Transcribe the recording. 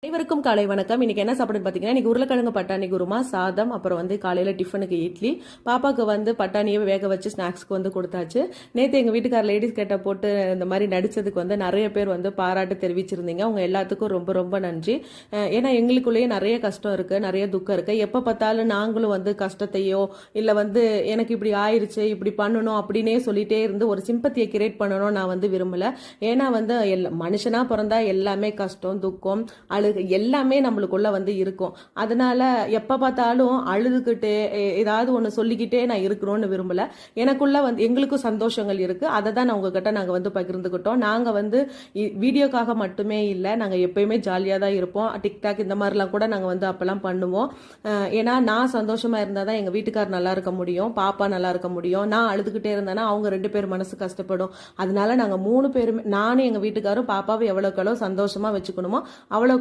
அனைவருக்கும் காலை வணக்கம். இன்னைக்கு என்ன சாப்பிடுன்னு பார்த்தீங்கன்னா, இன்னைக்கு உருளைக்கிழங்கு பட்டாணி குருமா, சாதம், அப்புறம் காலையில் டிஃபனுக்கு இட்லி. பாப்பாவுக்கு பட்டாணியை வேக வச்சு ஸ்நாக்ஸ்க்கு கொடுத்தாச்சு. நேற்று எங்கள் வீட்டுக்கார லேடிஸ் கேட்ட போட்டு இந்த மாதிரி நடித்ததுக்கு நிறைய பேர் பாராட்டு தெரிவிச்சிருந்தீங்க. அவங்க எல்லாத்துக்கும் ரொம்ப ரொம்ப நன்றி. ஏன்னா எங்களுக்குள்ளேயே நிறைய கஷ்டம் இருக்குது, நிறைய துக்கம் இருக்குது. எப்போ பார்த்தாலும் நாங்களும் கஷ்டத்தையோ இல்லை எனக்கு இப்படி ஆயிடுச்சு, இப்படி பண்ணணும் அப்படின்னே சொல்லிட்டே இருந்து ஒரு சிம்பத்தியை கிரியேட் பண்ணணும் நான் விரும்பலை. ஏன்னா மனுஷனாக பிறந்தா எல்லாமே கஷ்டம், துக்கம், எல்லாமே நம்மளுக்குள்ள இருக்கும். அதனால எப்ப பார்த்தாலும் அழுதுகிட்டே ஏதாவது ஒண்ணு சொல்லிக்கிட்டே நான் இருக்கணும்னு விரும்பல. எனக்குள்ள எங்களுக்கும் சந்தோஷங்கள் இருக்கு. அதை தான் நான் உங்ககிட்ட நாங்க பகிர்ந்துக்கிட்டோம். நாங்க வீடியோக்காக மட்டுமே இல்லை, நாங்க எப்பயுமே ஜாலியா தான் இருப்போம். டிக்டாக் இந்த மாதிரிலாம் கூட நாங்க அப்பெல்லாம் பண்ணுவோம். ஏன்னா நான் சந்தோஷமா இருந்தாதான் எங்க வீட்டுக்கார் நல்லா இருக்க முடியும், பாப்பா நல்லா இருக்க முடியும். நான் அழுதுகிட்டே இருந்தேன்னா அவங்க 2 பேர் மனசு கஷ்டப்படும். அதனால நாங்க 3 பேருமே, நானும் எங்க வீட்டுக்காரும் பாப்பாவை எவ்வளவுக்கு எவ்வளவு சந்தோஷமா வச்சுக்கணுமோ அவ்வளவு